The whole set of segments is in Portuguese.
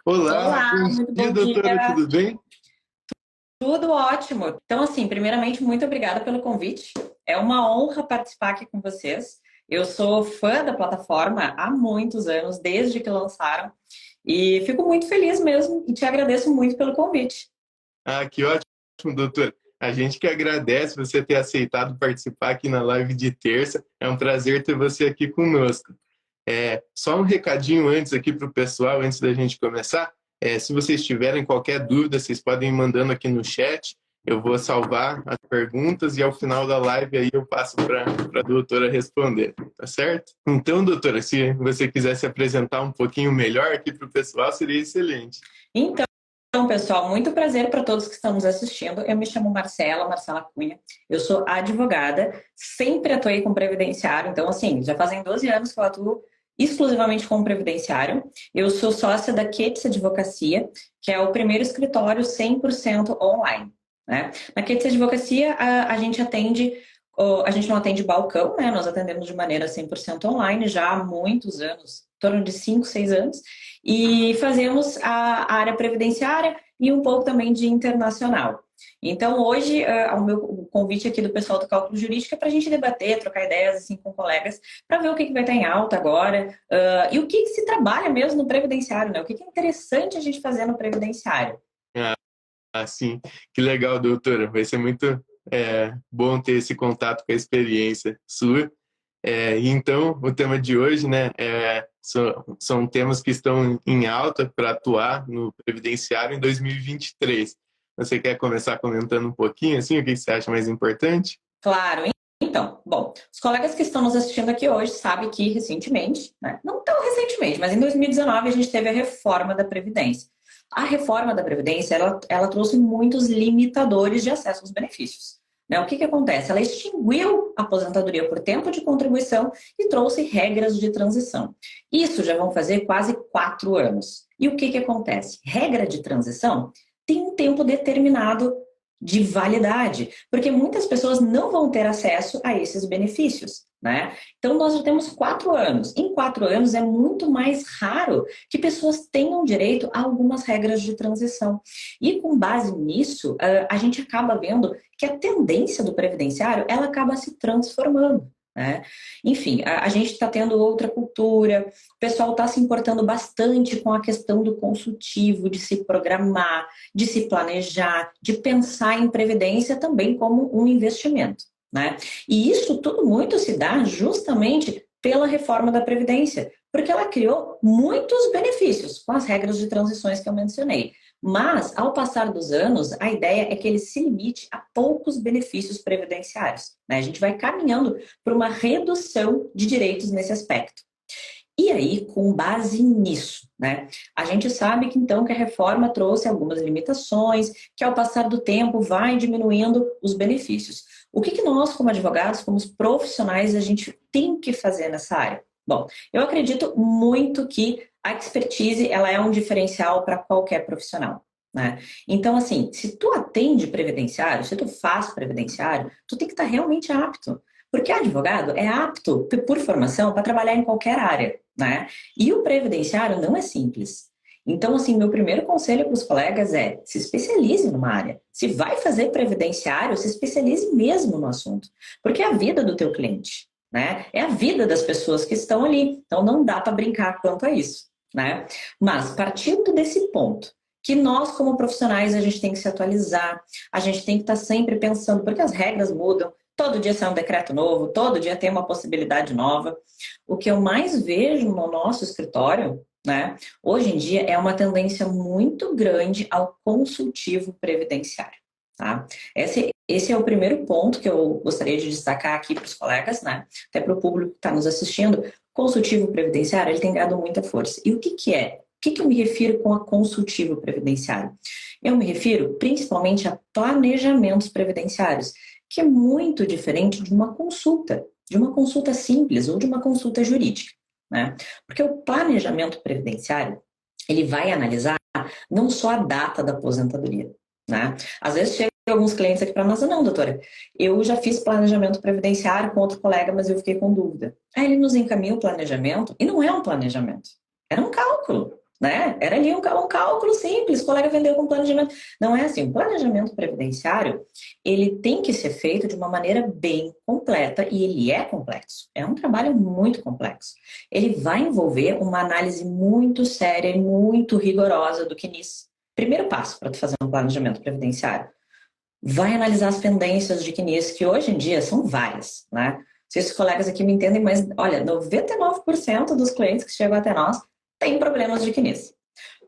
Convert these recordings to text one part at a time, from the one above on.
Olá, Olá, bom muito dia, bom dia. doutora, tudo bem? Tudo ótimo. Então, assim, primeiramente, muito obrigada pelo convite. É uma honra participar aqui com vocês. Eu sou fã da plataforma há muitos anos, desde que lançaram, e fico muito feliz mesmo e te agradeço muito pelo convite. Ah, que ótimo, doutora. A gente que agradece você ter aceitado participar aqui na live de terça. É um prazer ter você aqui conosco. Só um recadinho antes aqui para o pessoal, antes da gente começar. Se vocês tiverem qualquer dúvida, vocês podem ir mandando aqui no chat. Eu vou salvar as perguntas e ao final da live aí eu passo para a doutora responder, tá certo? Então, doutora, se você quiser se apresentar um pouquinho melhor aqui para o pessoal, seria excelente. Então, pessoal, muito prazer para todos que estão nos assistindo. Eu me chamo Marcela Cunha. Eu sou advogada, sempre atuei com previdenciário. Então, assim, já fazem 12 anos que eu atuo exclusivamente com previdenciário. Eu sou sócia da Quetes Advocacia, que é o primeiro escritório 100% online, né? Na Quetes Advocacia, a gente atende, a gente não atende balcão, né? Nós atendemos de maneira 100% online já há muitos anos, em torno de 5, 6 anos. E fazemos a área previdenciária e um pouco também de internacional. Então, hoje, o convite aqui do pessoal do cálculo jurídico é para a gente debater, trocar ideias assim, com colegas, para ver o que vai estar em alta agora e o que se trabalha mesmo no previdenciário, né? O que é interessante a gente fazer no previdenciário. Sim, que legal, doutora. Vai ser muito bom ter esse contato com a experiência sua. E então, o tema de hoje, né, são temas que estão em alta para atuar no previdenciário em 2023. Você quer começar comentando um pouquinho, assim, o que você acha mais importante? Claro, então, bom, os colegas que estão nos assistindo aqui hoje sabem que recentemente, né, não tão recentemente, mas em 2019 a gente teve a reforma da Previdência. A reforma da Previdência, ela trouxe muitos limitadores de acesso aos benefícios. Né? O que acontece? Ela extinguiu a aposentadoria por tempo de contribuição e trouxe regras de transição. Isso já vão fazer quase 4 anos. E o que acontece? Regra de transição tem um tempo determinado de validade, porque muitas pessoas não vão ter acesso a esses benefícios, né? Então, nós já temos 4 anos. Em 4 anos, é muito mais raro que pessoas tenham direito a algumas regras de transição. E, com base nisso, a gente acaba vendo que a tendência do previdenciário, ela acaba se transformando. Né? Enfim, a gente está tendo outra cultura, o pessoal está se importando bastante com a questão do consultivo, de se programar, de se planejar, de pensar em previdência também como um investimento. Né? E isso tudo muito se dá justamente pela reforma da Previdência, porque ela criou muitos benefícios com as regras de transições que eu mencionei. Mas, ao passar dos anos, a ideia é que ele se limite a poucos benefícios previdenciários. Né? A gente vai caminhando para uma redução de direitos nesse aspecto. E aí, com base nisso, né, a gente sabe que então que a reforma trouxe algumas limitações, que ao passar do tempo vai diminuindo os benefícios. O que nós, como advogados, como profissionais, a gente tem que fazer nessa área? Bom, eu acredito muito que a expertise ela é um diferencial para qualquer profissional. Né? Então, assim, se tu atende previdenciário, se tu faz previdenciário, tu tem que estar realmente apto. Porque advogado é apto, por formação, para trabalhar em qualquer área, né? E o previdenciário não é simples. Então, assim, meu primeiro conselho para os colegas é se especialize numa área. Se vai fazer previdenciário, se especialize mesmo no assunto. Porque é a vida do teu cliente, né? É a vida das pessoas que estão ali. Então, não dá para brincar quanto a isso, né? Mas, partindo desse ponto, que nós, como profissionais, a gente tem que se atualizar, a gente tem que estar sempre pensando, porque as regras mudam, todo dia sai um decreto novo, todo dia tem uma possibilidade nova. O que eu mais vejo no nosso escritório, né, hoje em dia, é uma tendência muito grande ao consultivo previdenciário. Tá? Esse é o primeiro ponto que eu gostaria de destacar aqui para os colegas, né, até para o público que está nos assistindo. Consultivo previdenciário, ele tem ganhado muita força. E o que é? O que eu me refiro com a consultivo previdenciário? Eu me refiro principalmente a planejamentos previdenciários, que é muito diferente de uma consulta simples ou de uma consulta jurídica, né? Porque o planejamento previdenciário, ele vai analisar não só a data da aposentadoria, né? Às vezes chegam alguns clientes aqui para nós, não, doutora, eu já fiz planejamento previdenciário com outro colega, mas eu fiquei com dúvida. Aí ele nos encaminha o planejamento, e não é um planejamento, era um cálculo. né? Era ali um cálculo simples, o colega vendeu com planejamento. Não é assim, o planejamento previdenciário, ele tem que ser feito de uma maneira bem completa e ele é complexo. É um trabalho muito complexo. Ele vai envolver uma análise muito séria e muito rigorosa do CNIS. Primeiro passo para tu fazer um planejamento previdenciário. Vai analisar as pendências de CNIS, que hoje em dia são várias, né? Se esses colegas aqui me entendem, mas olha, 99% dos clientes que chegam até nós têm problemas de CNIS.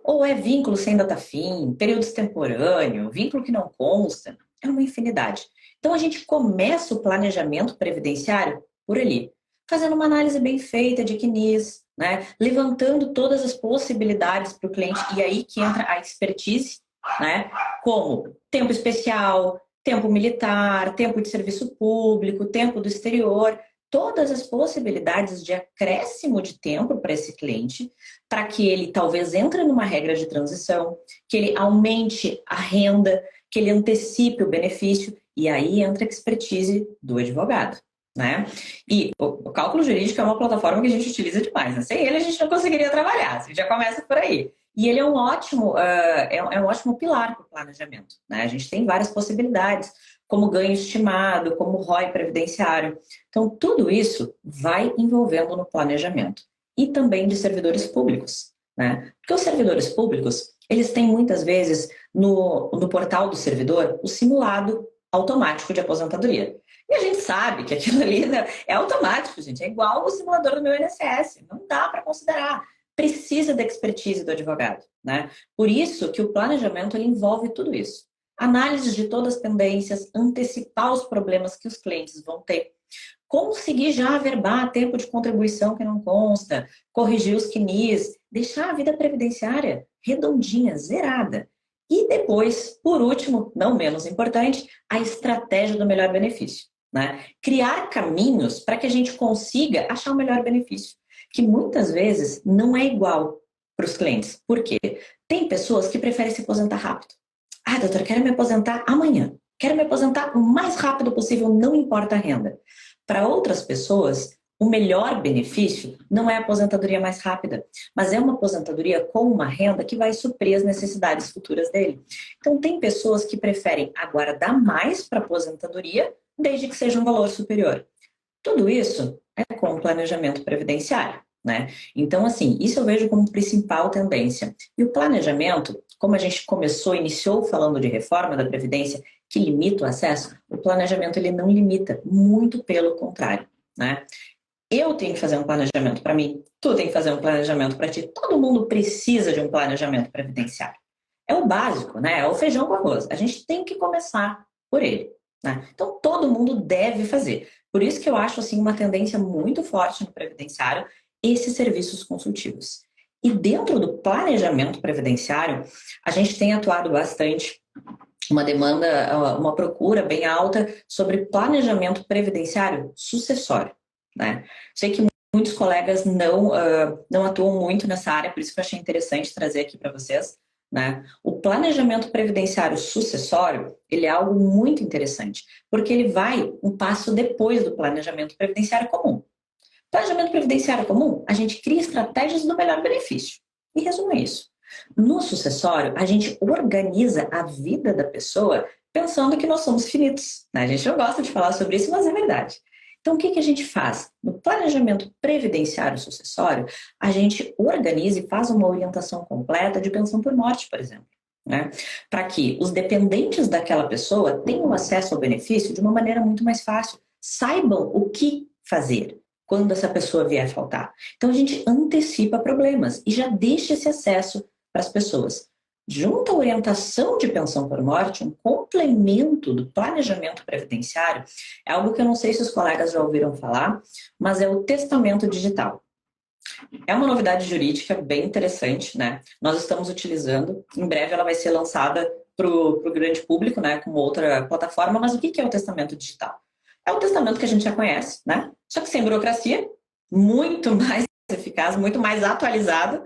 Ou é vínculo sem data fim, período extemporâneo, vínculo que não consta, é uma infinidade. Então a gente começa o planejamento previdenciário por ali, fazendo uma análise bem feita de CNIS, né? Levantando todas as possibilidades para o cliente, e aí que entra a expertise, né? Como tempo especial, tempo militar, tempo de serviço público, tempo do exterior, todas as possibilidades de acréscimo de tempo para esse cliente, para que ele talvez entre numa regra de transição, que ele aumente a renda, que ele antecipe o benefício, e aí entra a expertise do advogado, né? E o cálculo jurídico é uma plataforma que a gente utiliza demais, né? Sem ele a gente não conseguiria trabalhar, a gente já começa por aí. E ele é um ótimo, é um ótimo pilar para o planejamento, né? A gente tem várias possibilidades, como ganho estimado, como ROI previdenciário. Então, tudo isso vai envolvendo no planejamento. E também de servidores públicos, né? Porque os servidores públicos, eles têm muitas vezes no portal do servidor o simulado automático de aposentadoria. E a gente sabe que aquilo ali, né, é automático, gente. É igual o simulador do meu INSS. Não dá para considerar. Precisa da expertise do advogado, né? Por isso que o planejamento ele envolve tudo isso. Análise de todas as pendências, antecipar os problemas que os clientes vão ter, conseguir já averbar tempo de contribuição que não consta, corrigir os CNIs, deixar a vida previdenciária redondinha, zerada. E depois, por último, não menos importante, a estratégia do melhor benefício, né? Criar caminhos para que a gente consiga achar o melhor benefício, que muitas vezes não é igual para os clientes. Por quê? Tem pessoas que preferem se aposentar rápido. Ah, doutora, quero me aposentar amanhã. Quero me aposentar o mais rápido possível, não importa a renda. Para outras pessoas, o melhor benefício não é a aposentadoria mais rápida, mas é uma aposentadoria com uma renda que vai suprir as necessidades futuras dele. Então, tem pessoas que preferem aguardar mais para a aposentadoria, desde que seja um valor superior. Tudo isso é com o planejamento previdenciário, né? Então, assim, isso eu vejo como principal tendência. E o planejamento, como a gente iniciou falando de reforma da Previdência, que limita o acesso, o planejamento ele não limita, muito pelo contrário, né? Eu tenho que fazer um planejamento para mim, tu tem que fazer um planejamento para ti, todo mundo precisa de um planejamento previdenciário. É o básico, né? É o feijão com arroz. A gente tem que começar por ele, né? Então, todo mundo deve fazer. Por isso que eu acho assim uma tendência muito forte no previdenciário esses serviços consultivos. E dentro do planejamento previdenciário, a gente tem atuado bastante uma demanda, uma procura bem alta sobre planejamento previdenciário sucessório, né? Sei que muitos colegas não atuam muito nessa área, por isso que eu achei interessante trazer aqui para vocês, né? O planejamento previdenciário sucessório, ele é algo muito interessante, porque ele vai um passo depois do planejamento previdenciário comum. Planejamento previdenciário comum, a gente cria estratégias do melhor benefício. Em resumo, é isso. No sucessório, a gente organiza a vida da pessoa pensando que nós somos finitos, né? A gente não gosta de falar sobre isso, mas é verdade. Então, o que a gente faz? No planejamento previdenciário sucessório, a gente organiza e faz uma orientação completa de pensão por morte, por exemplo, né? Para que os dependentes daquela pessoa tenham acesso ao benefício de uma maneira muito mais fácil, saibam o que fazer quando essa pessoa vier a faltar. Então, a gente antecipa problemas e já deixa esse acesso para as pessoas. Junto à orientação de pensão por morte, um complemento do planejamento previdenciário é algo que eu não sei se os colegas já ouviram falar, mas é o testamento digital. É uma novidade jurídica bem interessante, né? Nós estamos utilizando, em breve ela vai ser lançada para o grande público, né, como outra plataforma, mas o que é o testamento digital? É o testamento que a gente já conhece, né? Só que sem burocracia, muito mais eficaz, muito mais atualizado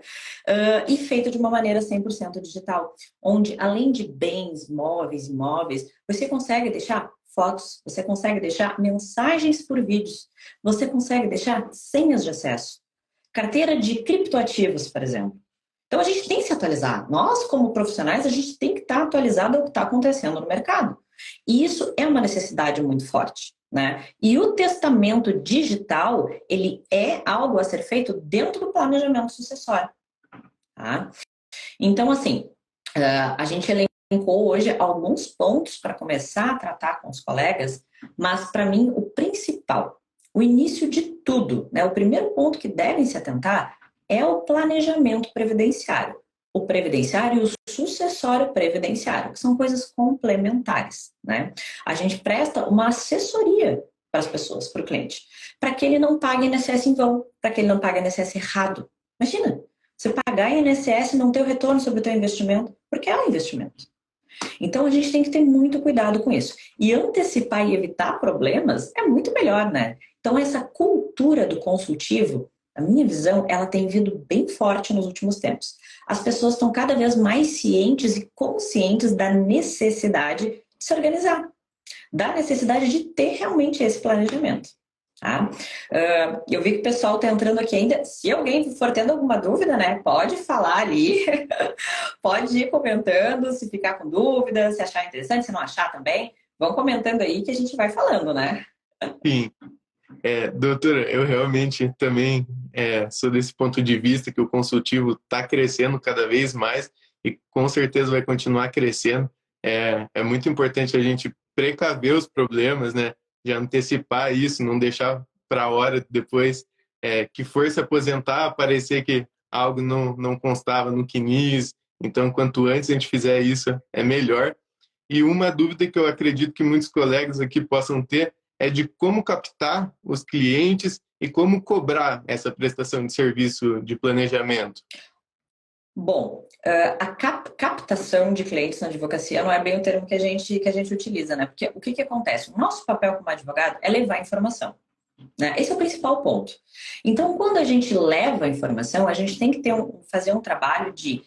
e feito de uma maneira 100% digital, onde além de bens, móveis, imóveis, você consegue deixar fotos, você consegue deixar mensagens por vídeos, você consegue deixar senhas de acesso, carteira de criptoativos, por exemplo. Então a gente tem que se atualizar. Nós, como profissionais, a gente tem que estar atualizado ao que está acontecendo no mercado. E isso é uma necessidade muito forte, né? E o testamento digital, ele é algo a ser feito dentro do planejamento sucessório, tá? Então, assim, a gente elencou hoje alguns pontos para começar a tratar com os colegas, mas para mim o principal, o início de tudo, né? O primeiro ponto que devem se atentar é o planejamento previdenciário. O previdenciário e o sucessório previdenciário, que são coisas complementares, né? A gente presta uma assessoria para as pessoas, para o cliente, para que ele não pague INSS em vão, para que ele não pague INSS errado. Imagina, você pagar INSS e não ter o retorno sobre o teu investimento, porque é um investimento. Então a gente tem que ter muito cuidado com isso. E antecipar e evitar problemas é muito melhor, né? Então essa cultura do consultivo, a minha visão, ela tem vindo bem forte nos últimos tempos. As pessoas estão cada vez mais cientes e conscientes da necessidade de se organizar, da necessidade de ter realmente esse planejamento. Tá? Eu vi que o pessoal está entrando aqui ainda. Se alguém for tendo alguma dúvida, né, pode falar ali, pode ir comentando, se ficar com dúvida, se achar interessante, se não achar também, vão comentando aí que a gente vai falando, né? Sim. Doutora, eu realmente também sou desse ponto de vista que o consultivo está crescendo cada vez mais e com certeza vai continuar crescendo. É muito importante a gente precaver os problemas, né? De antecipar isso, não deixar para a hora depois que for se aposentar, parecer que algo não constava no CNIS. Então, quanto antes a gente fizer isso, é melhor. E uma dúvida que eu acredito que muitos colegas aqui possam ter é de como captar os clientes e como cobrar essa prestação de serviço de planejamento. Bom, a captação de clientes na advocacia não é bem o termo que a gente utiliza, né? Porque o que acontece? O nosso papel como advogado é levar informação, né? Esse é o principal ponto. Então, quando a gente leva a informação, a gente tem que fazer um trabalho de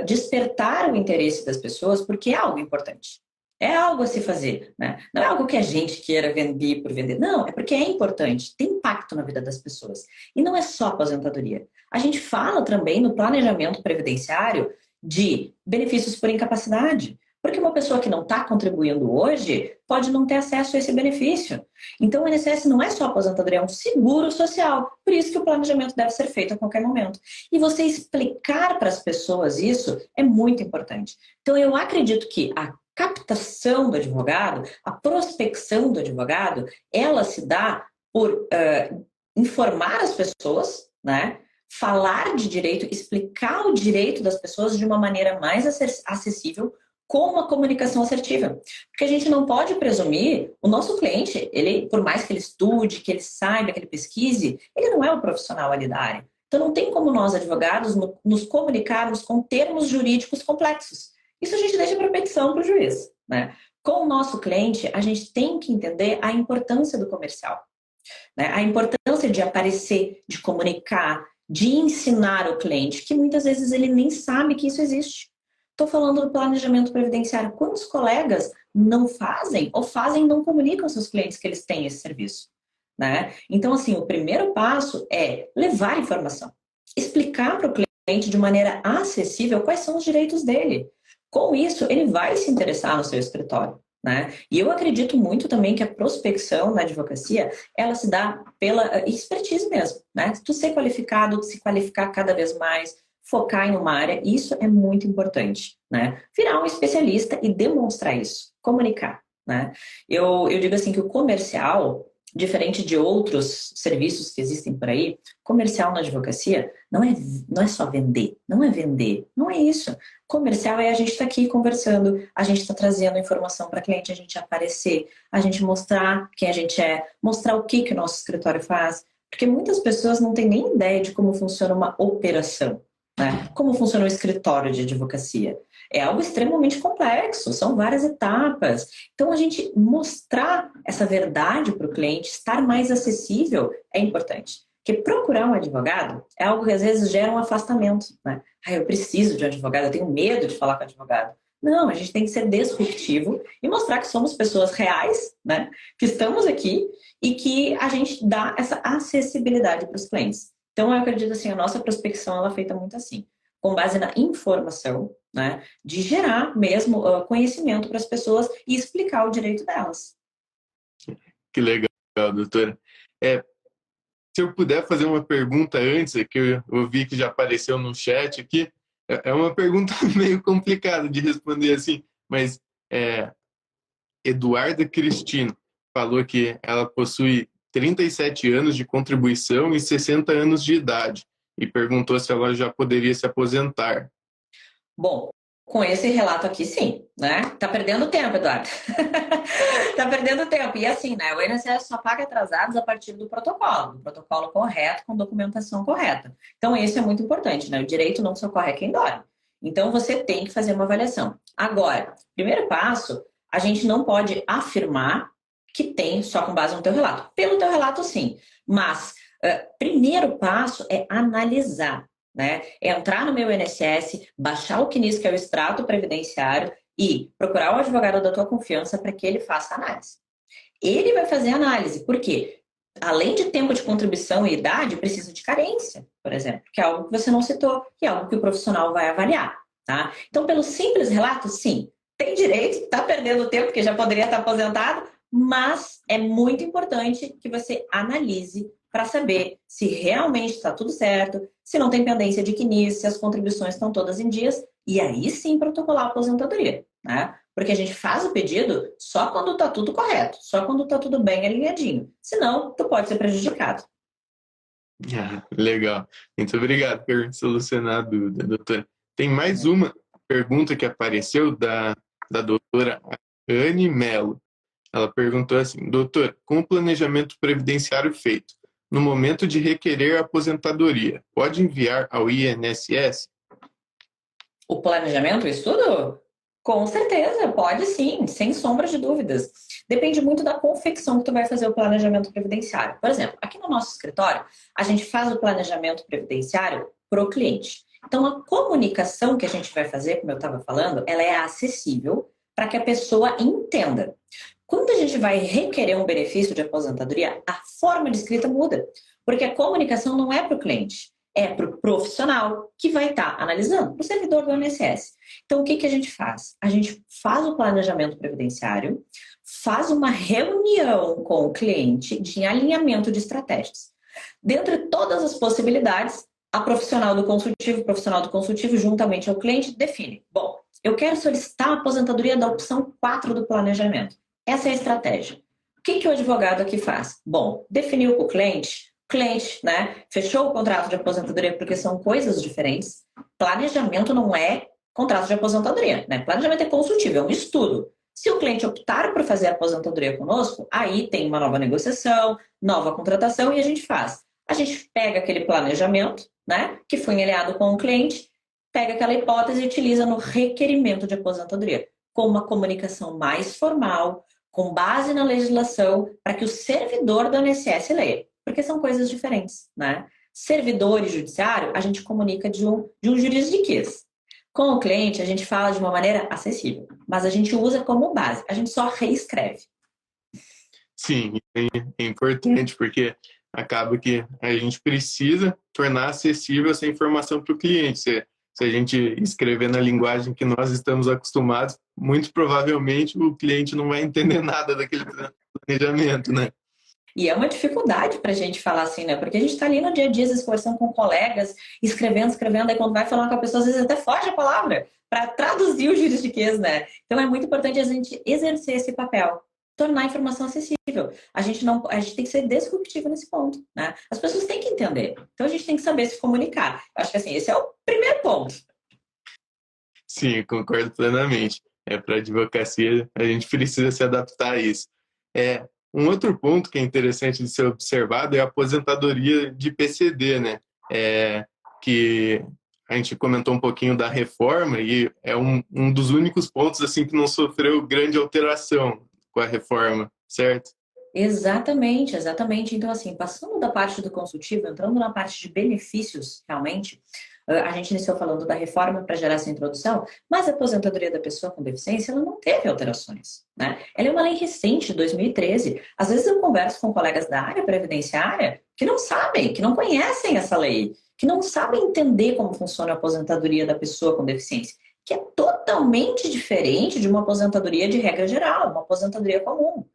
despertar o interesse das pessoas, porque é algo importante. É algo a se fazer, né? Não é algo que a gente queira vender por vender. Não, é porque é importante, tem impacto na vida das pessoas. E não é só aposentadoria. A gente fala também no planejamento previdenciário de benefícios por incapacidade. Porque uma pessoa que não está contribuindo hoje pode não ter acesso a esse benefício. Então, o INSS não é só aposentadoria, é um seguro social. Por isso que o planejamento deve ser feito a qualquer momento. E você explicar para as pessoas isso é muito importante. Então, eu acredito que a captação do advogado, a prospecção do advogado, ela se dá por informar as pessoas, né? Falar de direito, explicar o direito das pessoas de uma maneira mais acessível, com uma comunicação assertiva. Porque a gente não pode presumir, o nosso cliente, ele, por mais que ele estude, que ele saiba, que ele pesquise, ele não é um profissional ali da área. Então não tem como nós, advogados, nos comunicarmos com termos jurídicos complexos. Isso a gente deixa para petição para o juiz, né? Com o nosso cliente, a gente tem que entender a importância do comercial, né? A importância de aparecer, de comunicar, de ensinar o cliente, que muitas vezes ele nem sabe que isso existe. Estou falando do planejamento previdenciário. Quantos colegas não fazem ou fazem e não comunicam aos seus clientes que eles têm esse serviço, né? Então, assim, o primeiro passo é levar informação, explicar para o cliente de maneira acessível quais são os direitos dele. Com isso, ele vai se interessar no seu escritório, né? E eu acredito muito também que a prospecção na advocacia, ela se dá pela expertise mesmo, né? Tu ser qualificado, se qualificar cada vez mais, focar em uma área, isso é muito importante, né? Virar um especialista e demonstrar isso, comunicar, né? Eu digo assim que o comercial, diferente de outros serviços que existem por aí, comercial na advocacia não é só vender, não é isso. Comercial é a gente estar aqui conversando, a gente está trazendo informação para cliente, a gente aparecer, a gente mostrar quem a gente é, mostrar o que o nosso escritório faz, porque muitas pessoas não têm nem ideia de como funciona uma operação, né? Como funciona um escritório de advocacia. É algo extremamente complexo, são várias etapas. Então, a gente mostrar essa verdade para o cliente, estar mais acessível, é importante. Porque procurar um advogado é algo que às vezes gera um afastamento, né? Eu preciso de um advogado, eu tenho medo de falar com o advogado. Não, a gente tem que ser disruptivo e mostrar que somos pessoas reais, né? Que estamos aqui e que a gente dá essa acessibilidade para os clientes. Então, eu acredito assim, a nossa prospecção ela é feita muito assim. com base na informação, né, de gerar mesmo conhecimento para as pessoas e explicar o direito delas. Que legal, doutora. Se eu puder fazer uma pergunta antes, que eu vi que já apareceu no chat aqui, é uma pergunta meio complicada de responder assim, mas Eduarda Cristino falou que ela possui 37 anos de contribuição e 60 anos de idade e perguntou se ela já poderia se aposentar. Bom, com esse relato aqui, sim, né? Tá perdendo tempo, Eduardo. Tá perdendo tempo. E assim, né? O INSS só paga atrasados a partir do protocolo correto, com documentação correta. Então, isso é muito importante, né? O direito não socorre quem dorme. Então, você tem que fazer uma avaliação. Agora, primeiro passo, a gente não pode afirmar que tem só com base no teu relato. Pelo teu relato, sim. Mas, primeiro passo é analisar, né? É entrar no meu INSS, baixar o CNIS, que é o extrato previdenciário, e procurar o advogado da tua confiança para que ele faça a análise. Ele vai fazer a análise, porque além de tempo de contribuição e idade, precisa de carência, por exemplo, que é algo que você não citou, que é algo que o profissional vai avaliar, tá? Então, pelo simples relato, sim, tem direito, está perdendo tempo, porque já poderia estar aposentado, mas é muito importante que você analise para saber se realmente está tudo certo, se não tem pendência de CNIS, se as contribuições estão todas em dias, e aí sim protocolar a aposentadoria, né? Porque a gente faz o pedido só quando está tudo correto, só quando está tudo bem alinhadinho. Senão, tu pode ser prejudicado. Legal. Muito obrigado por solucionar a dúvida, doutora. Tem mais uma pergunta que apareceu da doutora Anne Mello. Ela perguntou assim: doutor, com o planejamento previdenciário feito, no momento de requerer a aposentadoria, pode enviar ao INSS? O planejamento, o estudo? Com certeza, pode sim, sem sombra de dúvidas. Depende muito da confecção que tu vai fazer o planejamento previdenciário. Por exemplo, aqui no nosso escritório, a gente faz o planejamento previdenciário para o cliente. Então, a comunicação que a gente vai fazer, como eu estava falando, ela é acessível para que a pessoa entenda. Quando a gente vai requerer um benefício de aposentadoria, a forma de escrita muda, porque a comunicação não é para o cliente, é para o profissional que vai estar analisando, para o servidor do INSS. Então, o que a gente faz? A gente faz o planejamento previdenciário, faz uma reunião com o cliente de alinhamento de estratégias. Dentre todas as possibilidades, a profissional do consultivo, juntamente ao cliente, define. Bom, eu quero solicitar a aposentadoria da opção 4 do planejamento. Essa é a estratégia. O que o advogado aqui faz? Bom, definiu com o cliente, né, fechou o contrato de aposentadoria, porque são coisas diferentes. Planejamento não é contrato de aposentadoria, né? Planejamento é consultivo, é um estudo. Se o cliente optar por fazer a aposentadoria conosco, aí tem uma nova negociação, nova contratação e a gente faz. A gente pega aquele planejamento, né, que foi alinhado com o cliente, pega aquela hipótese e utiliza no requerimento de aposentadoria, com uma comunicação mais formal, com base na legislação, para que o servidor do INSS leia. Porque são coisas diferentes, né? Servidor e judiciário, a gente comunica de um juridiquês. Com o cliente, a gente fala de uma maneira acessível, mas a gente usa como base, a gente só reescreve. Sim, é importante, porque acaba que a gente precisa tornar acessível essa informação para o cliente. Se a gente escrever na linguagem que nós estamos acostumados, muito provavelmente o cliente não vai entender nada daquele planejamento, né? E é uma dificuldade para a gente falar assim, né? Porque a gente está ali no dia a dia se esforçando com colegas, escrevendo, aí quando vai falar com a pessoa, às vezes até foge a palavra para traduzir o juridiquês, né? Então é muito importante a gente exercer esse papel, tornar a informação acessível. A gente tem que ser disruptivo nesse ponto, né? As pessoas têm que entender. Então a gente tem que saber se comunicar. Eu acho que assim, esse é o primeiro ponto. Sim, concordo plenamente. Para a advocacia, a gente precisa se adaptar a isso. Um outro ponto que é interessante de ser observado é a aposentadoria de PCD, né? Que a gente comentou um pouquinho da reforma e é um dos únicos pontos assim que não sofreu grande alteração com a reforma, certo? Exatamente, exatamente. Então, assim, passando da parte do consultivo, entrando na parte de benefícios, realmente, a gente iniciou falando da reforma para gerar essa introdução, mas a aposentadoria da pessoa com deficiência, ela não teve alterações, né? Ela é uma lei recente, de 2013. Às vezes eu converso com colegas da área previdenciária que não sabem, que não conhecem essa lei. que não sabem entender como funciona a aposentadoria da pessoa com deficiência, que é totalmente diferente de uma aposentadoria de regra geral, uma aposentadoria comum.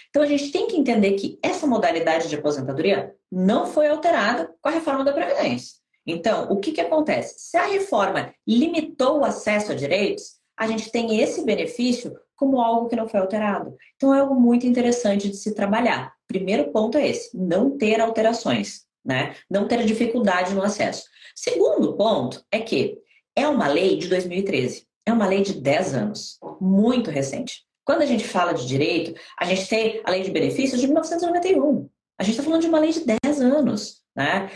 Então, a gente tem que entender que essa modalidade de aposentadoria não foi alterada com a reforma da Previdência. Então, o que acontece? Se a reforma limitou o acesso a direitos, a gente tem esse benefício como algo que não foi alterado. Então, é algo muito interessante de se trabalhar. Primeiro ponto é esse, não ter alterações, né? Não ter dificuldade no acesso. Segundo ponto é que é uma lei de 2013, é uma lei de 10 anos, muito recente. Quando a gente fala de direito, a gente tem a lei de benefícios de 1991. A gente está falando de uma lei de 10 anos, né?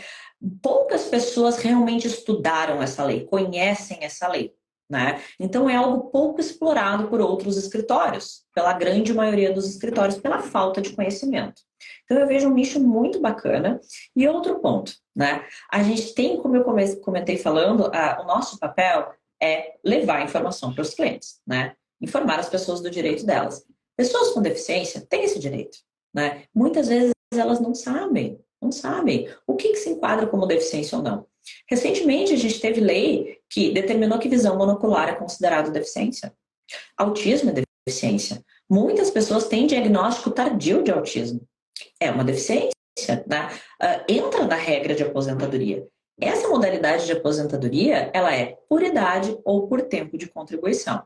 Poucas pessoas realmente estudaram essa lei, conhecem essa lei, né? Então é algo pouco explorado por outros escritórios, pela grande maioria dos escritórios, pela falta de conhecimento. Então eu vejo um nicho muito bacana. E outro ponto, né? A gente tem, como eu comentei falando, o nosso papel é levar informação para os clientes, né? Informar as pessoas do direito delas. Pessoas com deficiência têm esse direito, né? Muitas vezes elas não sabem o que se enquadra como deficiência ou não. Recentemente, a gente teve lei que determinou que visão monocular é considerado deficiência. Autismo é deficiência. Muitas pessoas têm diagnóstico tardio de autismo. É uma deficiência, né? Entra na regra de aposentadoria. Essa modalidade de aposentadoria, ela é por idade ou por tempo de contribuição.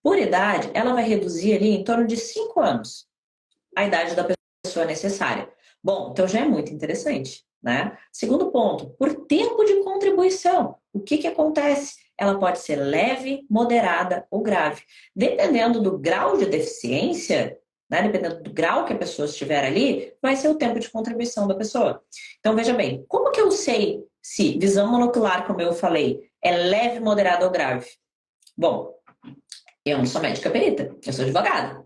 Por idade, ela vai reduzir ali em torno de 5 anos a idade da pessoa necessária. Bom, então já é muito interessante, né? Segundo ponto, por tempo de contribuição. O que acontece? Ela pode ser leve, moderada ou grave. Dependendo do grau de deficiência, né? Dependendo do grau que a pessoa estiver ali, vai ser o tempo de contribuição da pessoa. Então, veja bem, como que eu sei se visão monocular, como eu falei, é leve, moderada ou grave? Bom, eu não sou médica perita, eu sou advogada.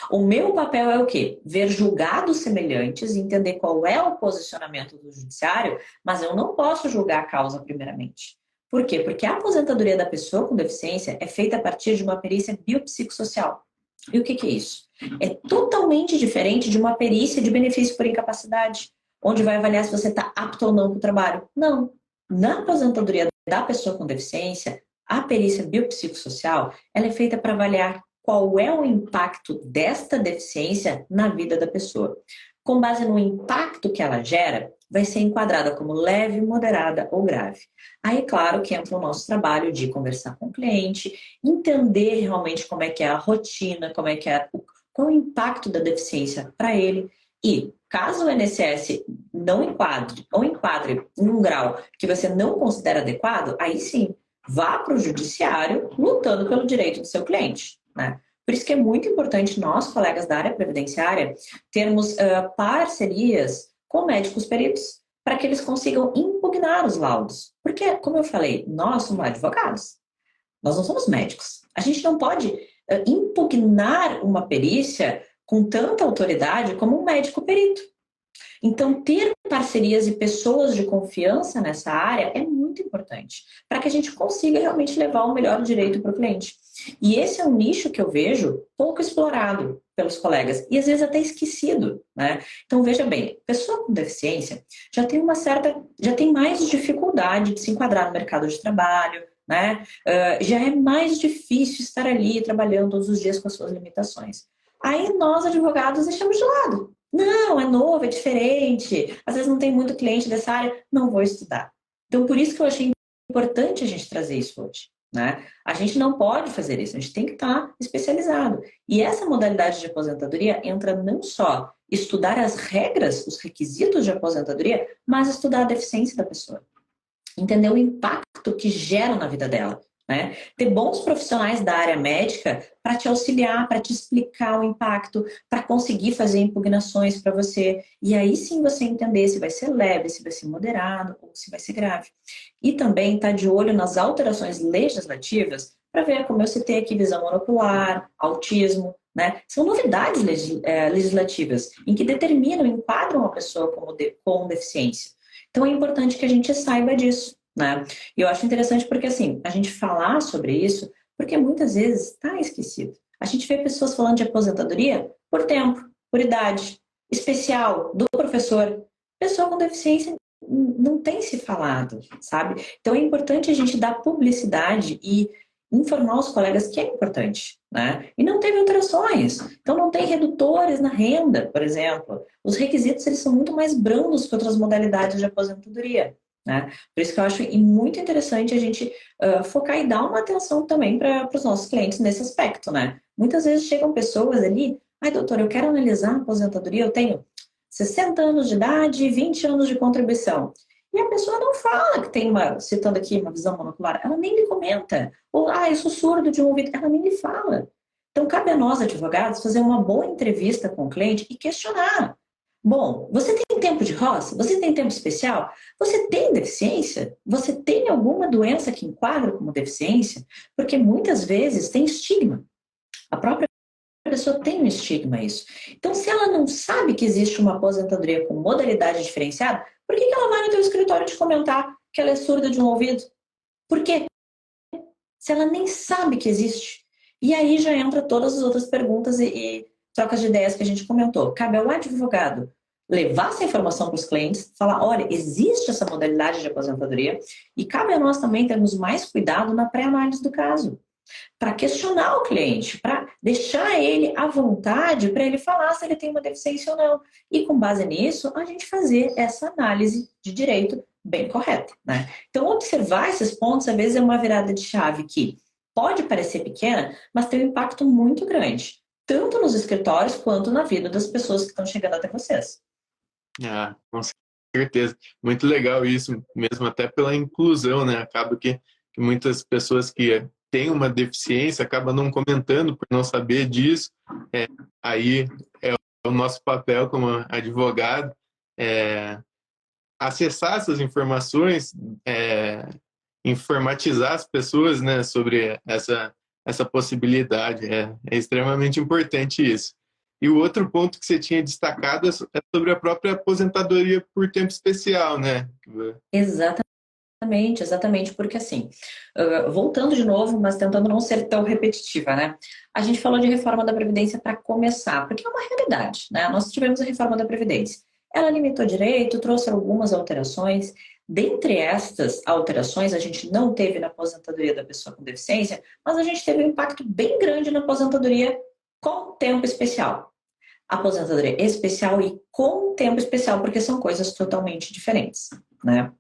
O meu papel é o quê? Ver julgados semelhantes, entender qual é o posicionamento do judiciário, mas eu não posso julgar a causa primeiramente. Por quê? Porque a aposentadoria da pessoa com deficiência é feita a partir de uma perícia biopsicossocial. E o que é isso? É totalmente diferente de uma perícia de benefício por incapacidade, onde vai avaliar se você está apto ou não para o trabalho. Não. Na aposentadoria da pessoa com deficiência, a perícia biopsicossocial ela é feita para avaliar qual é o impacto desta deficiência na vida da pessoa. Com base no impacto que ela gera, vai ser enquadrada como leve, moderada ou grave. Aí, claro, que entra o nosso trabalho de conversar com o cliente, entender realmente como é que é a rotina, como é que é qual é o impacto da deficiência para ele. E, caso o INSS não enquadre ou enquadre em um grau que você não considera adequado, aí sim, vá para o judiciário lutando pelo direito do seu cliente, né? Por isso que é muito importante nós, colegas da área previdenciária, termos parcerias com médicos peritos para que eles consigam impugnar os laudos. Porque, como eu falei, nós somos advogados, nós não somos médicos. A gente não pode impugnar uma perícia com tanta autoridade como um médico perito. Então, ter parcerias e pessoas de confiança nessa área é muito importante para que a gente consiga realmente levar o melhor direito para o cliente. E esse é um nicho que eu vejo pouco explorado pelos colegas e às vezes até esquecido, né? Então, veja bem, pessoa com deficiência já tem já tem mais dificuldade de se enquadrar no mercado de trabalho, né? Já é mais difícil estar ali trabalhando todos os dias com as suas limitações. Aí nós, advogados, deixamos de lado. Não, é novo, é diferente. Às vezes não tem muito cliente dessa área, não vou estudar. Então, por isso que eu achei importante a gente trazer isso hoje, né? A gente não pode fazer isso, a gente tem que estar especializado. E essa modalidade de aposentadoria entra não só estudar as regras, os requisitos de aposentadoria, mas estudar a deficiência da pessoa. Entender o impacto que gera na vida dela. Né? Ter bons profissionais da área médica para te auxiliar, para te explicar o impacto, para conseguir fazer impugnações para você. E aí sim você entender se vai ser leve, se vai ser moderado ou se vai ser grave. E também estar de olho nas alterações legislativas para ver, como eu citei aqui, visão monocular, autismo. Né? São novidades legislativas em que determinam, enquadram a pessoa com deficiência. Então é importante que a gente saiba disso. Né? E eu acho interessante porque, assim, a gente falar sobre isso, porque muitas vezes está esquecido. A gente vê pessoas falando de aposentadoria por tempo, por idade, especial, do professor. Pessoa com deficiência, não tem se falado, sabe? Então é importante a gente dar publicidade e informar os colegas que é importante, né? E não teve alterações. Então não tem redutores na renda, por exemplo. Os requisitos eles são muito mais brandos que outras modalidades de aposentadoria, né? Por isso que eu acho muito interessante a gente focar e dar uma atenção também para os nossos clientes nesse aspecto, né? Muitas vezes chegam pessoas ali, ai, doutor, eu quero analisar a aposentadoria, eu tenho 60 anos de idade, 20 anos de contribuição. E a pessoa não fala que tem uma, citando aqui, uma visão monocular, ela nem lhe comenta. Ou, eu sou surdo de um ouvido, ela nem lhe fala. Então, cabe a nós, advogados, fazer uma boa entrevista com o cliente e questionar. Bom, você tem tempo de roça? Você tem tempo especial? Você tem deficiência? Você tem alguma doença que enquadra como deficiência? Porque muitas vezes tem estigma. A própria pessoa tem um estigma isso. Então, se ela não sabe que existe uma aposentadoria com modalidade diferenciada, por que ela vai no teu escritório te comentar que ela é surda de um ouvido? Por quê? Se ela nem sabe que existe. E aí já entra todas as outras perguntas e trocas de ideias que a gente comentou. Cabe ao advogado levar essa informação para os clientes, falar, olha, existe essa modalidade de aposentadoria e cabe a nós também termos mais cuidado na pré-análise do caso, para questionar o cliente, para deixar ele à vontade, para ele falar se ele tem uma deficiência ou não. E com base nisso, a gente fazer essa análise de direito bem correta, né? Então, observar esses pontos, às vezes, é uma virada de chave que pode parecer pequena, mas tem um impacto muito grande, tanto nos escritórios quanto na vida das pessoas que estão chegando até vocês. Com certeza. Muito legal isso, mesmo até pela inclusão, né? Acaba que muitas pessoas que têm uma deficiência acabam não comentando por não saber disso. Aí é o nosso papel como advogado acessar essas informações, informatizar as pessoas, né, sobre essa possibilidade. É extremamente importante isso. E o outro ponto que você tinha destacado é sobre a própria aposentadoria por tempo especial, né? Exatamente, exatamente, porque assim, voltando de novo, mas tentando não ser tão repetitiva, né? A gente falou de reforma da Previdência para começar, porque é uma realidade, né? Nós tivemos a reforma da Previdência. Ela limitou direito, trouxe algumas alterações. Dentre estas alterações, a gente não teve na aposentadoria da pessoa com deficiência, mas a gente teve um impacto bem grande na aposentadoria com tempo especial. Aposentadoria especial e com tempo especial, porque são coisas totalmente diferentes, né?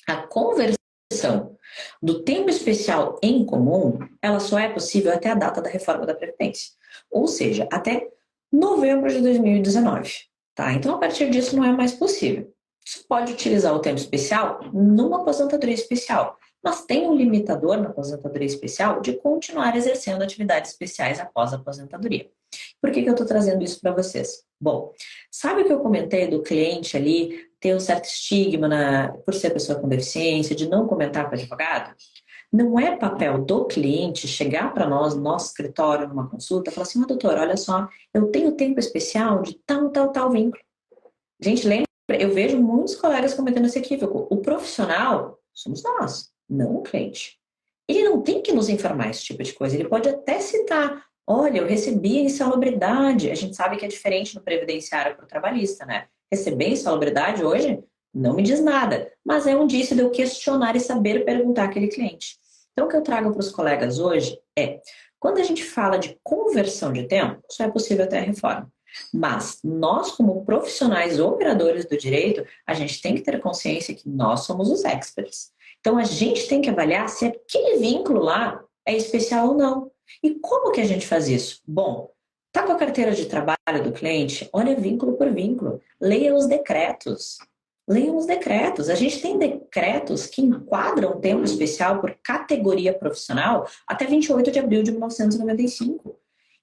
A conversão do tempo especial em comum, ela só é possível até a data da reforma da Previdência, ou seja, até novembro de 2019. Tá? Então, a partir disso, não é mais possível. Você pode utilizar o tempo especial numa aposentadoria especial, mas tem um limitador na aposentadoria especial de continuar exercendo atividades especiais após a aposentadoria. Por que eu estou trazendo isso para vocês? Bom, sabe o que eu comentei do cliente ali ter um certo estigma por ser pessoa com deficiência, de não comentar com o advogado? Não é papel do cliente chegar para nós, no nosso escritório, numa consulta, e falar assim, doutor, olha só, eu tenho tempo especial de tal vínculo. Gente, lembra, eu vejo muitos colegas cometendo esse equívoco. O profissional somos nós, não o cliente. Ele não tem que nos informar esse tipo de coisa, ele pode até citar, olha, eu recebi a insalubridade. A gente sabe que é diferente no previdenciário para o trabalhista, né? Receber insalubridade hoje não me diz nada, mas é um indício de eu questionar e saber perguntar àquele cliente. Então, o que eu trago para os colegas hoje quando a gente fala de conversão de tempo, só é possível até a reforma. Mas nós, como profissionais operadores do direito, a gente tem que ter consciência que nós somos os experts. Então, a gente tem que avaliar se aquele vínculo lá é especial ou não. E como que a gente faz isso? Bom, tá com a carteira de trabalho do cliente? Olha vínculo por vínculo. Leia os decretos. Leiam os decretos. A gente tem decretos que enquadram tempo especial por categoria profissional até 28 de abril de 1995.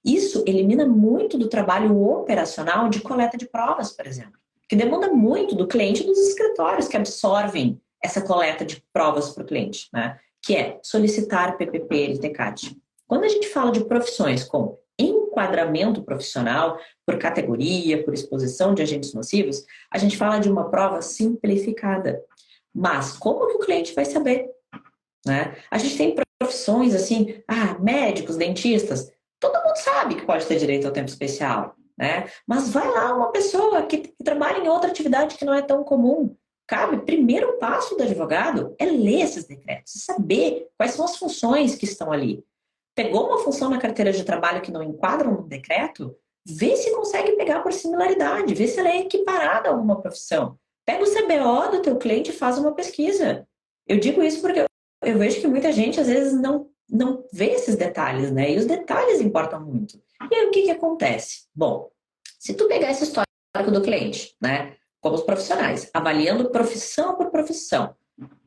Isso elimina muito do trabalho operacional de coleta de provas, por exemplo, que demanda muito do cliente e dos escritórios que absorvem essa coleta de provas para o cliente, né? Que é solicitar PPP, LTCAT. Quando a gente fala de profissões como enquadramento profissional, por categoria, por exposição de agentes nocivos, a gente fala de uma prova simplificada. Mas como que o cliente vai saber? Né? A gente tem profissões assim, médicos, dentistas, todo mundo sabe que pode ter direito ao tempo especial, né? Mas vai lá uma pessoa que trabalha em outra atividade que não é tão comum. cabe, primeiro passo do advogado é ler esses decretos, saber quais são as funções que estão ali. Pegou uma função na carteira de trabalho que não enquadra no decreto, vê se consegue pegar por similaridade, vê se ela é equiparada a alguma profissão. Pega o CBO do teu cliente e faz uma pesquisa. Eu digo isso porque eu vejo que muita gente, às vezes, não vê esses detalhes, né? E os detalhes importam muito. E aí, o que acontece? Bom, se tu pegar esse histórico do cliente, né? Como os profissionais, avaliando profissão por profissão,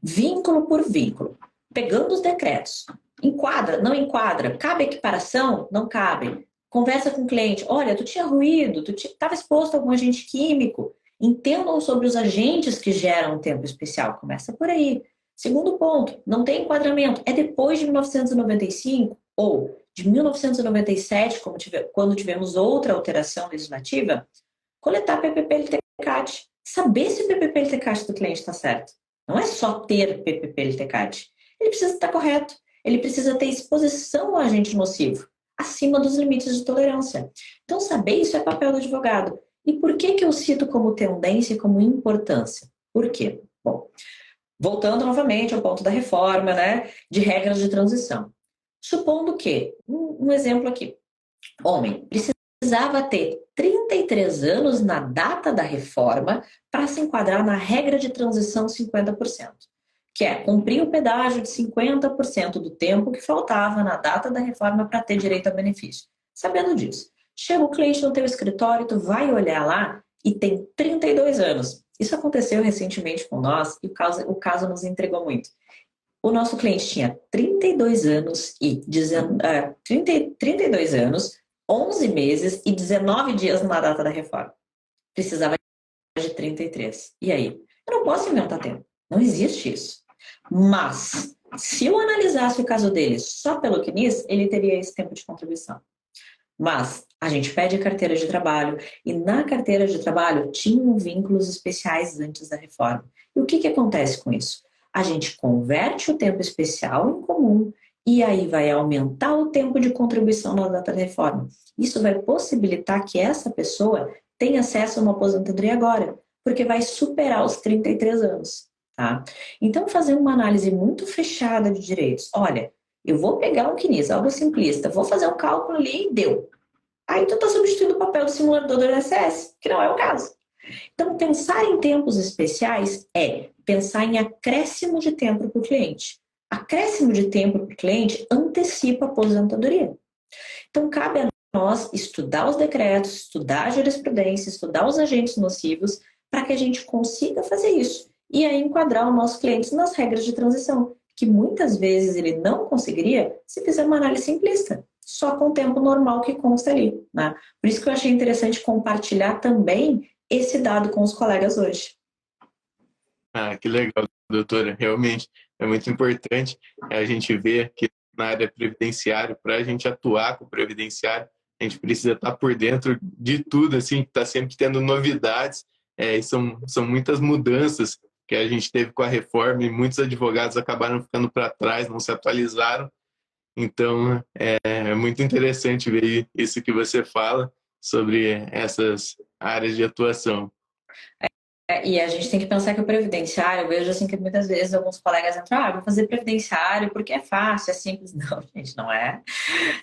vínculo por vínculo, pegando os decretos, enquadra, não enquadra, cabe equiparação? Não cabe. Conversa com o cliente, olha, tu tinha ruído, tu estava exposto a algum agente químico, entendam sobre os agentes que geram tempo especial, começa por aí. Segundo ponto, não tem enquadramento, é depois de 1995 ou de 1997, quando tivemos outra alteração legislativa, coletar PPP-LTCAT, saber se o PPP-LTCAT do cliente está certo. Não é só ter PPP-LTCAT. Ele precisa estar correto. Ele precisa ter exposição ao agente nocivo, acima dos limites de tolerância. Então, saber isso é papel do advogado. E por que eu cito como tendência e como importância? Por quê? Bom, voltando novamente ao ponto da reforma, né, de regras de transição. Supondo que, um exemplo aqui, homem precisava ter 33 anos na data da reforma para se enquadrar na regra de transição 50%, que é cumprir o pedágio de 50% do tempo que faltava na data da reforma para ter direito a benefício. Sabendo disso, chega o cliente no teu escritório, tu vai olhar lá e tem 32 anos. Isso aconteceu recentemente com nós e o caso nos entregou muito. O nosso cliente tinha 32 anos 32 anos, 11 meses e 19 dias na data da reforma. Precisava de 33. E aí? Eu não posso inventar tempo. Não existe isso. Mas, se eu analisasse o caso dele só pelo CNIS, ele teria esse tempo de contribuição. Mas a gente pede a carteira de trabalho e na carteira de trabalho tinham vínculos especiais antes da reforma. E o que acontece com isso? A gente converte o tempo especial em comum e aí vai aumentar o tempo de contribuição na data da reforma. Isso vai possibilitar que essa pessoa tenha acesso a uma aposentadoria agora, porque vai superar os 33 anos. Tá? Então, fazer uma análise muito fechada de direitos. Olha, eu vou pegar um CNIS, algo simplista, vou fazer um cálculo ali e deu. Aí tu está substituindo o papel do simulador do INSS, que não é o caso. Então, pensar em tempos especiais é pensar em acréscimo de tempo para o cliente. Acréscimo de tempo para o cliente antecipa a aposentadoria. Então, cabe a nós estudar os decretos, estudar a jurisprudência, estudar os agentes nocivos, para que a gente consiga fazer isso. E aí enquadrar os nossos clientes nas regras de transição, que muitas vezes ele não conseguiria se fizer uma análise simplista, só com o tempo normal que consta ali. Né? Por isso que eu achei interessante compartilhar também esse dado com os colegas hoje. Ah, que legal, doutora. Realmente é muito importante a gente ver que na área previdenciária, para a gente atuar com o previdenciário, a gente precisa estar por dentro de tudo, assim, está sempre tendo novidades, e são muitas mudanças que a gente teve com a reforma e muitos advogados acabaram ficando para trás, não se atualizaram. Então, é muito interessante ver isso que você fala sobre essas áreas de atuação. E a gente tem que pensar que o previdenciário, eu vejo assim que muitas vezes alguns colegas entram, vou fazer previdenciário porque é fácil, é simples. Não, gente, não é.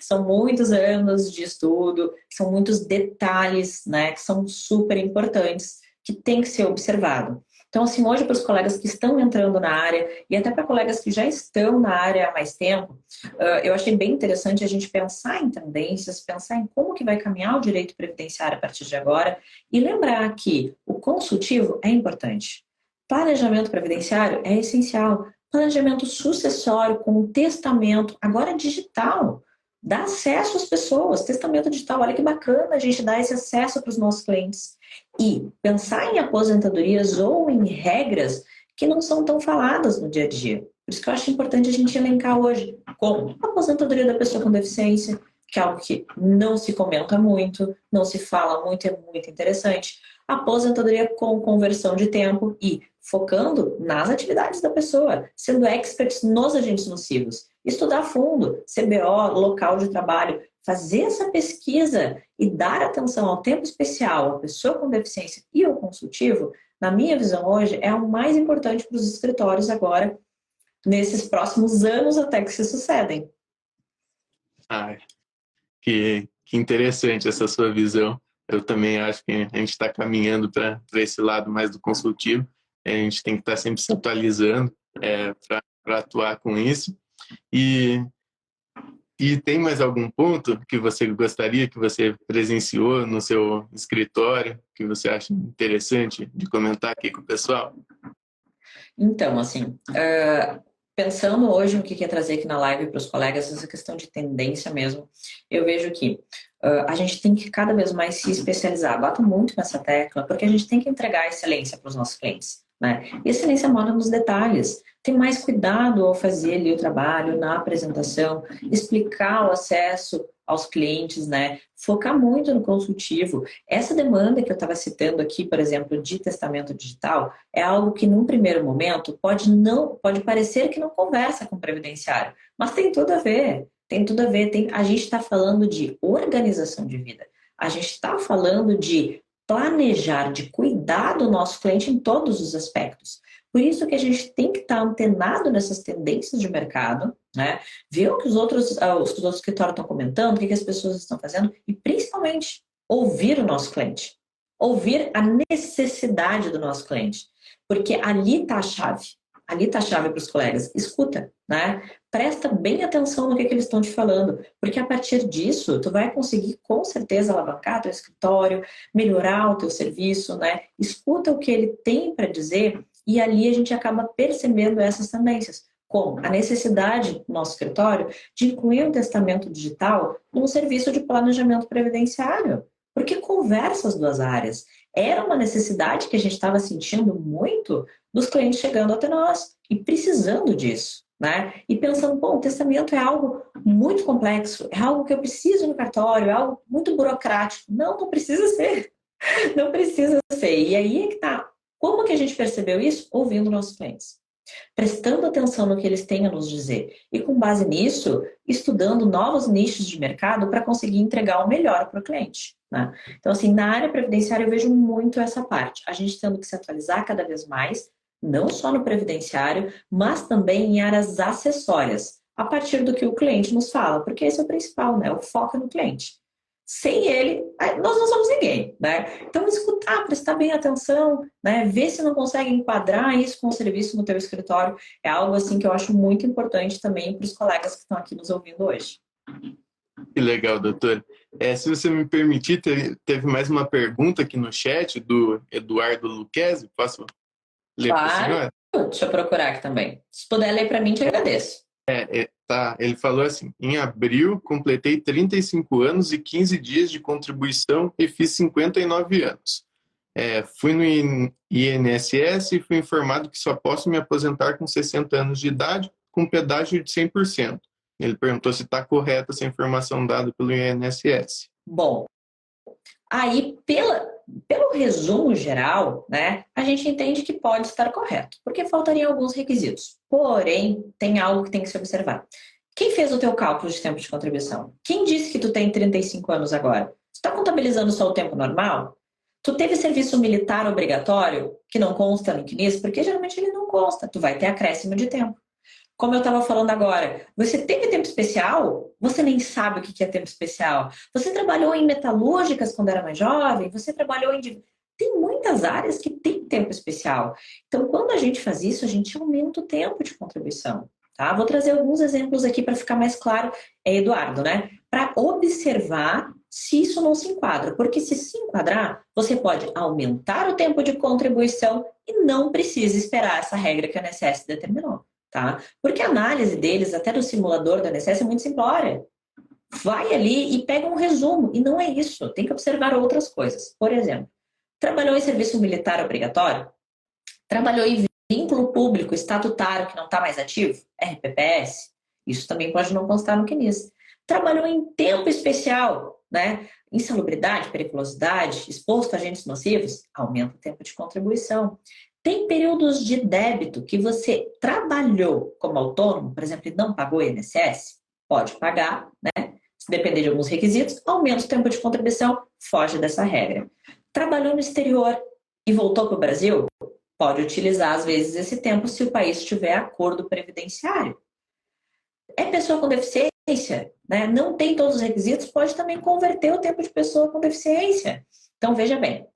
São muitos anos de estudo, são muitos detalhes, né, que são super importantes, que tem que ser observado. Então, assim, hoje para os colegas que estão entrando na área e até para colegas que já estão na área há mais tempo, eu achei bem interessante a gente pensar em tendências, pensar em como que vai caminhar o direito previdenciário a partir de agora e lembrar que o consultivo é importante. Planejamento previdenciário é essencial. Planejamento sucessório com testamento, agora digital. Dá acesso às pessoas, testamento digital, olha que bacana a gente dar esse acesso para os nossos clientes. E pensar em aposentadorias ou em regras que não são tão faladas no dia a dia. Por isso que eu acho importante a gente elencar hoje, como a aposentadoria da pessoa com deficiência, que é algo que não se comenta muito, não se fala muito, é muito interessante. A aposentadoria com conversão de tempo e focando nas atividades da pessoa, sendo experts nos agentes nocivos. Estudar a fundo, CBO, local de trabalho, fazer essa pesquisa e dar atenção ao tempo especial, à pessoa com deficiência e ao consultivo, na minha visão hoje, é o mais importante para os escritórios agora, nesses próximos anos até que se sucedem. Ah, que interessante essa sua visão. Eu também acho que a gente está caminhando para esse lado mais do consultivo. A gente tem que estar sempre se atualizando para atuar com isso. E tem mais algum ponto que você gostaria, que você presenciou no seu escritório, que você acha interessante de comentar aqui com o pessoal? Então, assim, pensando hoje no que é trazer aqui na live para os colegas, essa questão de tendência mesmo, eu vejo que a gente tem que cada vez mais se especializar. Bato muito nessa tecla, porque a gente tem que entregar excelência para os nossos clientes, né? E excelência mora nos detalhes. Ter mais cuidado ao fazer ali o trabalho, na apresentação, explicar o acesso aos clientes, né? Focar muito no consultivo. Essa demanda que eu estava citando aqui, por exemplo, de testamento digital, é algo que num primeiro momento pode parecer que não conversa com o previdenciário, mas tem tudo a ver. Tem tudo a ver. A gente está falando de organização de vida. A gente está falando de planejar, de cuidar do nosso cliente em todos os aspectos. Por isso que a gente tem que estar antenado nessas tendências de mercado, né? Ver o que os outros escritórios estão comentando, o que as pessoas estão fazendo e, principalmente, ouvir o nosso cliente. Ouvir a necessidade do nosso cliente. Porque ali está a chave. Ali está a chave para os colegas. Escuta, né? Presta bem atenção no que eles estão te falando. Porque a partir disso, tu vai conseguir, com certeza, alavancar teu escritório, melhorar o teu serviço, né? Escuta o que ele tem para dizer e ali a gente acaba percebendo essas tendências, como a necessidade do nosso escritório de incluir um testamento digital num serviço de planejamento previdenciário, porque conversa as duas áreas. Era uma necessidade que a gente estava sentindo muito dos clientes chegando até nós e precisando disso, né? E pensando, bom, o testamento é algo muito complexo, é algo que eu preciso no cartório, é algo muito burocrático. Não precisa ser. Não precisa ser. E aí é que tá. Como que a gente percebeu isso? Ouvindo nossos clientes. Prestando atenção no que eles têm a nos dizer. E com base nisso, estudando novos nichos de mercado para conseguir entregar o melhor para o cliente, né? Então, assim, na área previdenciária eu vejo muito essa parte. A gente tendo que se atualizar cada vez mais, não só no previdenciário, mas também em áreas acessórias, a partir do que o cliente nos fala, porque esse é o principal, né? O foco é no cliente. Sem ele, nós não somos ninguém, né? Então, escutar, prestar bem atenção, né? Ver se não consegue enquadrar isso com o serviço no teu escritório é algo assim que eu acho muito importante também para os colegas que estão aqui nos ouvindo hoje. Que legal, doutor. Se você me permitir, teve mais uma pergunta aqui no chat do Eduardo Luquezzi. Posso ler para o Claro. senhor? Deixa eu procurar aqui também. Se puder ler para mim, te agradeço. Tá. Ele falou assim: em abril, completei 35 anos e 15 dias de contribuição e fiz 59 anos. Fui no INSS e fui informado que só posso me aposentar com 60 anos de idade, com pedágio de 100%. Ele perguntou se está correta essa informação dada pelo INSS. Bom, aí, pelo resumo geral, né, a gente entende que pode estar correto, porque faltariam alguns requisitos. Porém, tem algo que tem que se observar. Quem fez o teu cálculo de tempo de contribuição? Quem disse que tu tem 35 anos agora? Tu está contabilizando só o tempo normal? Tu teve serviço militar obrigatório, que não consta no CNIS? Porque geralmente ele não consta. Tu vai ter acréscimo de tempo. Como eu estava falando agora, você teve tempo especial? Você nem sabe o que é tempo especial. Você trabalhou em metalúrgicas quando era mais jovem? Você trabalhou em... Tem muitas áreas que tem tempo especial. Então, quando a gente faz isso, a gente aumenta o tempo de contribuição. Tá? Vou trazer alguns exemplos aqui para ficar mais claro, Eduardo, né? Para observar se isso não se enquadra. Porque se enquadrar, você pode aumentar o tempo de contribuição e não precisa esperar essa regra que a INSS determinou. Tá? Porque a análise deles, até do simulador da INSS, é muito simplória. Vai ali e pega um resumo. E não é isso. Tem que observar outras coisas. Por exemplo, trabalhou em serviço militar obrigatório? Trabalhou em vínculo público estatutário que não está mais ativo? RPPS? Isso também pode não constar no CNIS. Trabalhou em tempo especial, né? Insalubridade, periculosidade, exposto a agentes nocivos? Aumenta o tempo de contribuição. Tem períodos de débito que você trabalhou como autônomo, por exemplo, e não pagou INSS? Pode pagar, né? Se depender de alguns requisitos, aumenta o tempo de contribuição, foge dessa regra. Trabalhou no exterior e voltou para o Brasil, pode utilizar, às vezes, esse tempo se o país tiver acordo previdenciário. É pessoa com deficiência, né? Não tem todos os requisitos, pode também converter o tempo de pessoa com deficiência. Então, veja bem,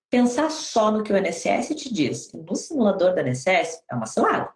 pensar só no que o INSS te diz no simulador da INSS é uma cilada.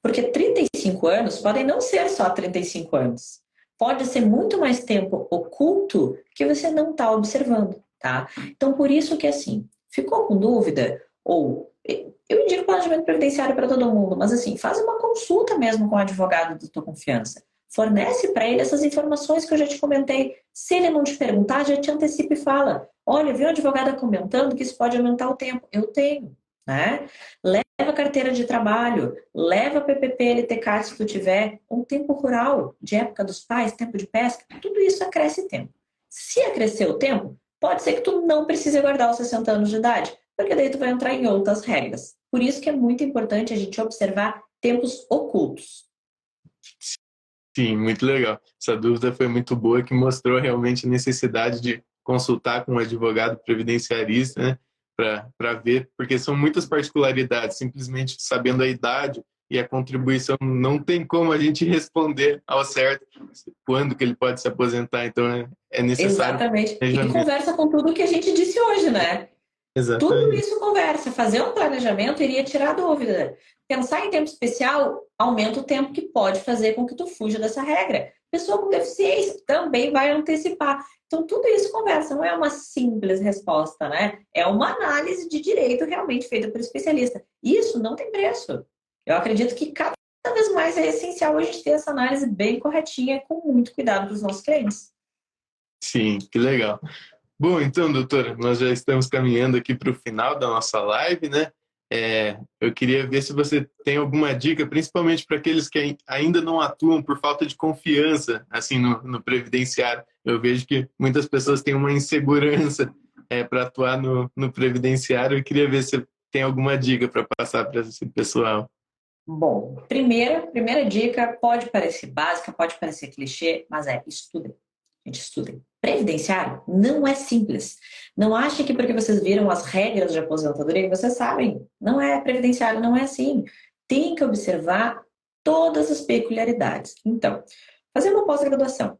Porque 35 anos podem não ser só 35 anos. Pode ser muito mais tempo oculto que você não está observando, tá? Então, por isso que, assim, ficou com dúvida? Ou, eu indico planejamento previdenciário para todo mundo, mas, assim, faz uma consulta mesmo com o advogado da tua confiança. Fornece para ele essas informações que eu já te comentei. Se ele não te perguntar, já te antecipa e fala: olha, viu a advogada comentando que isso pode aumentar o tempo. Eu tenho, né? Leva carteira de trabalho, leva PPP, LTCAT se tu tiver, um tempo rural, de época dos pais, tempo de pesca, tudo isso acresce tempo. Se acrescer o tempo, pode ser que tu não precise guardar os 60 anos de idade, porque daí tu vai entrar em outras regras. Por isso que é muito importante a gente observar tempos ocultos. Sim, muito legal. Essa dúvida foi muito boa, que mostrou realmente a necessidade de consultar com um advogado previdenciarista, né, para ver, porque são muitas particularidades. Simplesmente sabendo a idade e a contribuição, não tem como a gente responder ao certo quando que ele pode se aposentar. Então, é necessário Exatamente. E planejamento. conversa com tudo que a gente disse hoje, né? Tudo Exatamente. isso conversa. Fazer um planejamento iria tirar dúvida. Pensar em tempo especial aumenta o tempo que pode fazer com que tu fuja dessa regra. Pessoa com deficiência também vai antecipar. Então, tudo isso conversa. Não é uma simples resposta, né? É uma análise de direito realmente feita por especialista. Isso não tem preço. Eu acredito que cada vez mais é essencial a gente ter essa análise bem corretinha e com muito cuidado dos nossos clientes. Sim, que legal. Bom, então, doutora, nós já estamos caminhando aqui para o final da nossa live, né? Eu queria ver se você tem alguma dica, principalmente para aqueles que ainda não atuam por falta de confiança, assim, no previdenciário. Eu vejo que muitas pessoas têm uma insegurança para atuar no previdenciário. Eu queria ver se tem alguma dica para passar para esse pessoal. Bom, primeira dica, pode parecer básica, pode parecer clichê, mas estudem. Gente, estudem. Previdenciário não é simples. Não achem que porque vocês viram as regras de aposentadoria, vocês sabem. Não é previdenciário, não é assim. Tem que observar todas as peculiaridades. Então, fazer uma pós-graduação,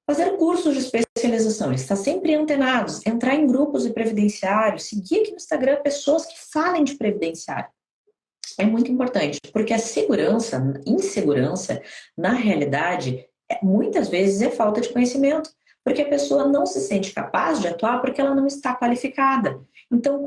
fazer cursos de especialização, estar sempre antenados, entrar em grupos de previdenciário, seguir aqui no Instagram pessoas que falem de previdenciário. É muito importante, porque a insegurança, na realidade, muitas vezes é falta de conhecimento, porque a pessoa não se sente capaz de atuar porque ela não está qualificada. Então,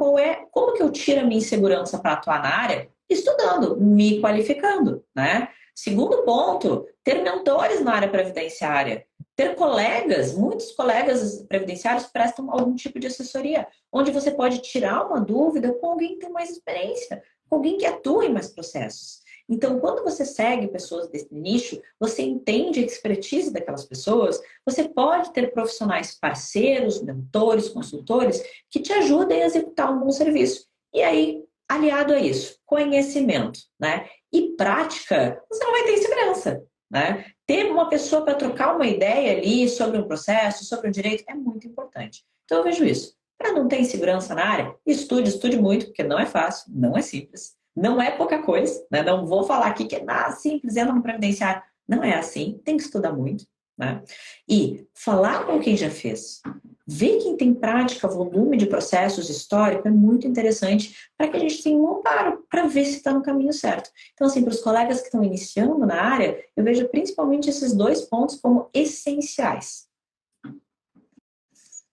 como que eu tiro a minha insegurança para atuar na área? Estudando, me qualificando, né? Segundo ponto, ter mentores na área previdenciária. Ter colegas, muitos colegas previdenciários prestam algum tipo de assessoria, onde você pode tirar uma dúvida com alguém que tem mais experiência, alguém que atua em mais processos. Então, quando você segue pessoas desse nicho, você entende a expertise daquelas pessoas, você pode ter profissionais parceiros, mentores, consultores, que te ajudem a executar um bom serviço. E aí, aliado a isso, conhecimento, né? E prática, você não vai ter segurança, né? Ter uma pessoa para trocar uma ideia ali sobre um processo, sobre um direito, é muito importante. Então, eu vejo isso. Para não ter insegurança na área, estude muito, porque não é fácil, não é simples, não é pouca coisa, né? Não vou falar aqui que é simples, entra no previdenciário. Não é assim, tem que estudar muito, né? E falar com quem já fez, ver quem tem prática, volume de processos histórico é muito interessante para que a gente tenha um amparo para ver se está no caminho certo. Então, assim, para os colegas que estão iniciando na área, eu vejo principalmente esses dois pontos como essenciais.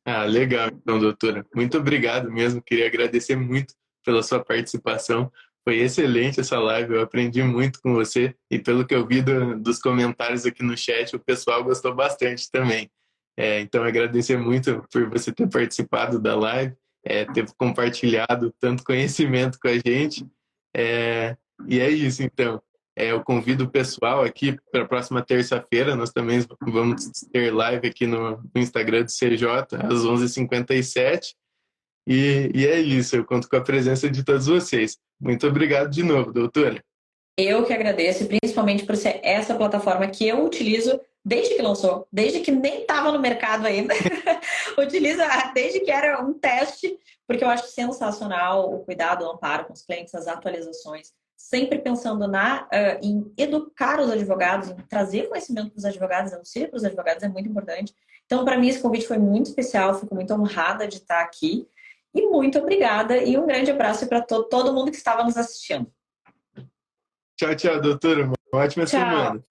Ah, legal, então, doutora. Muito obrigado mesmo. Queria agradecer muito pela sua participação. Foi excelente essa live, eu aprendi muito com você e pelo que eu vi dos comentários aqui no chat, o pessoal gostou bastante também. Então, agradecer muito por você ter participado da live, ter compartilhado tanto conhecimento com a gente. E é isso, então. Eu convido o pessoal aqui para a próxima terça-feira. Nós também vamos ter live aqui no Instagram do CJ às 11h57. E é isso, eu conto com a presença de todos vocês. Muito obrigado de novo, doutora. Eu que agradeço, principalmente por ser essa plataforma que eu utilizo desde que lançou, desde que nem estava no mercado ainda, utiliza desde que era um teste, porque eu acho sensacional o cuidado, o amparo com os clientes, as atualizações, sempre pensando em educar os advogados, em trazer conhecimento para os advogados, auxílio para os advogados é muito importante. Então, para mim, esse convite foi muito especial, fico muito honrada de estar aqui. E muito obrigada e um grande abraço para todo mundo que estava nos assistindo. Tchau, tchau, doutora. Uma ótima Tchau. semana.